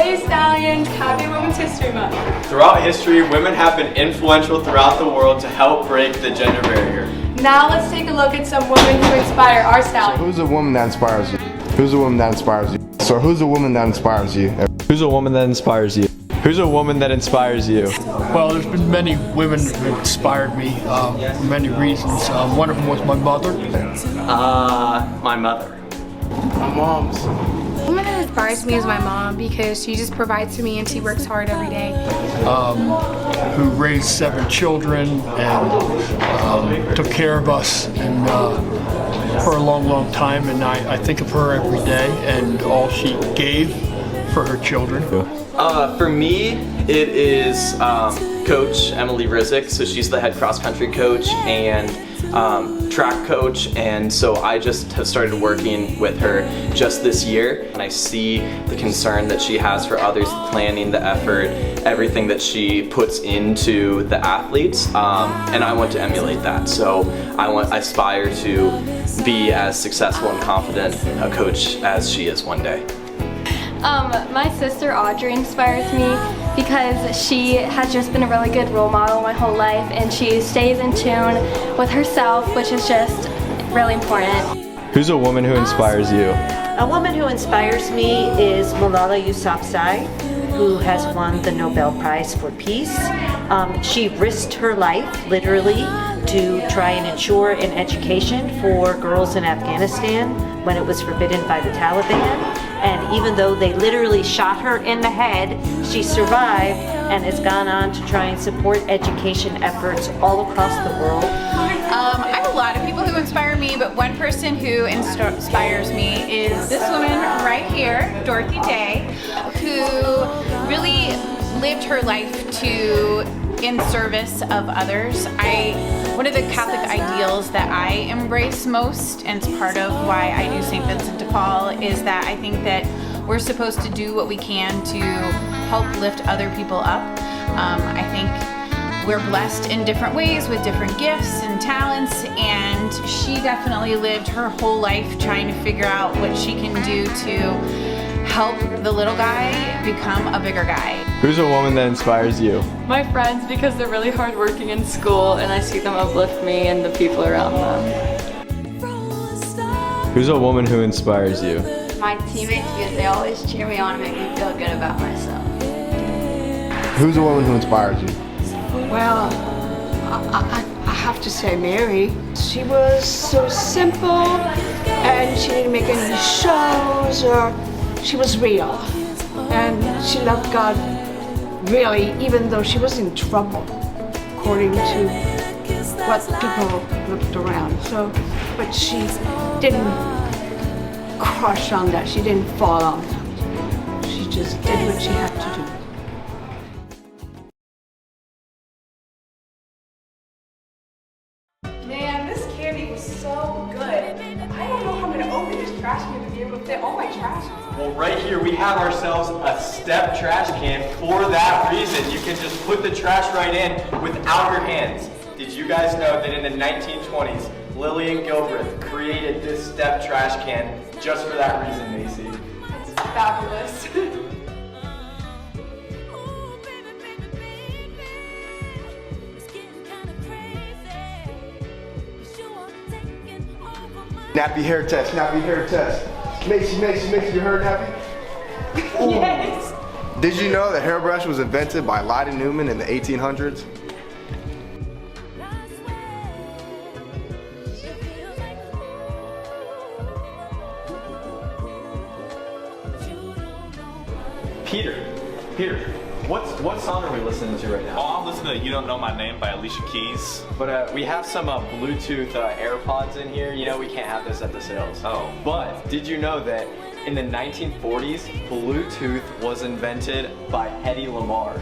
Hey Stallions, happy Women's History Month. Throughout history, women have been influential throughout the world to help break the gender barrier. Now let's take a look at some women who inspire our So Stallions. who's a woman that inspires you? Who's a woman that inspires you? So who's a woman that inspires you? Who's a woman that inspires you? Who's a woman that inspires you? Well, there's been many women who inspired me for many reasons. One of them was my mother. My mother. My mom's. The woman that inspires me is my mom because she just provides for me and she works hard every day. Who raised 7 children and took care of us and for a long, long time. And I think of her every day and all she gave for her children. For me, it is Coach Emily Rizek. So she's the head cross country coach and track coach, and so I just have started working with her just this year, and I see the concern that she has for others, the planning, the effort, everything that she puts into the athletes, and I want to emulate that. So I aspire to be as successful and confident a coach as she is one day. My sister Audrey inspires me because she has just been a really good role model my whole life, and she stays in tune with herself, which is just really important. Who's a woman who inspires you? A woman who inspires me is Malala Yousafzai, who has won the Nobel Prize for Peace. She risked her life, literally, to try and ensure an education for girls in Afghanistan when it was forbidden by the Taliban. And even though they literally shot her in the head, she survived and has gone on to try and support education efforts all across the world. I have a lot of people who inspire me, but one person who inspires me is this woman right here, Dorothy Day, who really lived her life in service of others. One of the Catholic ideals that I embrace most, and it's part of why I do St. Vincent de Paul, is that I think that we're supposed to do what we can to help lift other people up. I think we're blessed in different ways with different gifts and talents, and she definitely lived her whole life trying to figure out what she can do to help the little guy become a bigger guy. Who's a woman that inspires you? My friends, because they're really hardworking in school and I see them uplift me and the people around them. Who's a woman who inspires you? My teammates, because they always cheer me on and make me feel good about myself. Who's a woman who inspires you? Well, I have to say Mary. She was so simple and she didn't make any shows, or she was real. And she loved God really, even though she was in trouble, according to what people looked around. But she didn't crush on that. She didn't fall on that. She just did what she had to do. Man, this candy was so good. I don't know how I'm gonna open this trash can to be able to fit all my trash. Well, right here we have ourselves a step trash can for that reason. You can just put the trash right in without your hands. Did you guys know that in the 1920s, Lillian Gilbreth created this step trash can just for that reason, Macy? It's fabulous. Nappy hair test, nappy hair test. Macy, you heard nappy? Yes. Did you know the hairbrush was invented by Lyden Newman in the 1800s? Peter, what song are we listening to right now? Oh, I'm listening to You Don't Know My Name by Alicia Keys. But we have some Bluetooth AirPods in here. You know we can't have this at the sales. Oh. But did you know that in the 1940s, Bluetooth was invented by Hedy Lamarr?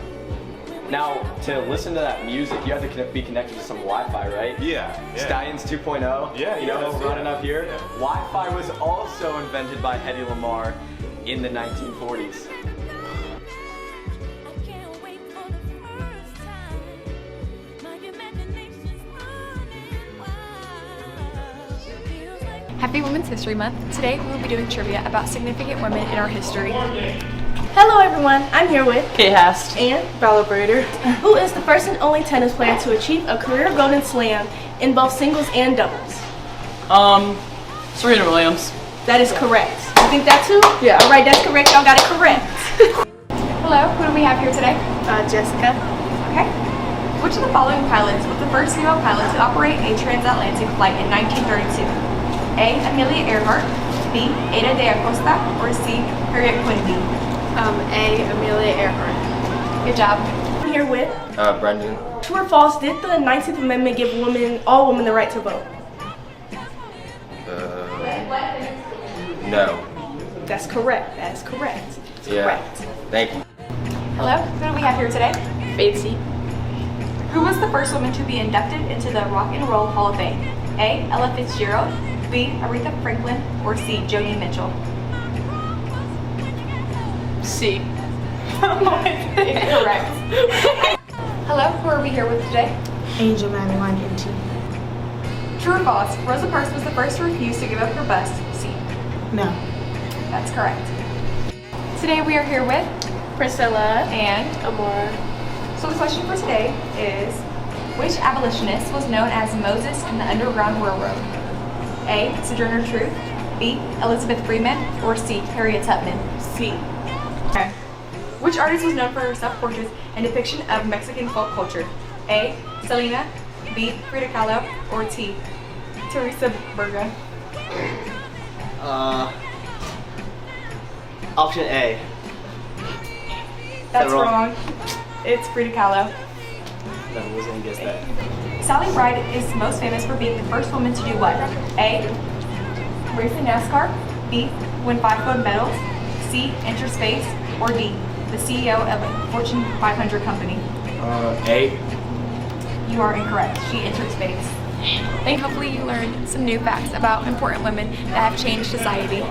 Now, to listen to that music, you have to be connected to some Wi-Fi, right? Yeah. Stallions 2.0. Yeah, You know what we're running up here? Yeah. Wi-Fi was also invented by Hedy Lamarr in the 1940s. Happy Women's History Month. Today we will be doing trivia about significant women in our history. Hello everyone, I'm here with Kate Hast and Bella Brader, who is the first and only tennis player to achieve a career golden slam in both singles and doubles. Serena Williams. That is correct. You think that too? Yeah. Alright, that's correct. Y'all got it correct. Hello, who do we have here today? Jessica. Okay. Which of the following pilots was the first female pilot to operate a transatlantic flight in 1932? A. Amelia Earhart, B. Ada de Acosta, or C. Harriet Quimby? A. Amelia Earhart. Good job. I'm here with Brendan. True or false, did the 19th Amendment give all women the right to vote? No. That's correct. That is correct. It's Yeah. correct. Thank you. Hello, who do we have here today? Fancy. Who was the first woman to be inducted into the Rock and Roll Hall of Fame? A. Ella Fitzgerald, B. Aretha Franklin, or C. Joni Mitchell? C. Incorrect. Hello, who are we here with today? Angel Madeline NT. True or false, Rosa Parks was the first to refuse to give up her bust? C. No. That's correct. Today we are here with Priscilla and Amora. So the question for today is, which abolitionist was known as Moses in the Underground Railroad? A. Sojourner Truth, B. Elizabeth Freeman, or C. Harriet Tubman? C. Okay. Which artist was known for her self-portraits and depiction of Mexican folk culture? A. Selena, B. Frida Kahlo, or T. Teresa Berga? Option A. That's wrong. It's Frida Kahlo. No, I wasn't gonna guess that. Sally Ride is most famous for being the first woman to do what? A. Race in NASCAR, B. Win 5 gold medals, C. Enter space, or D. The CEO of a Fortune 500 company. A. You are incorrect. She entered space. And hopefully you learned some new facts about important women that have changed society.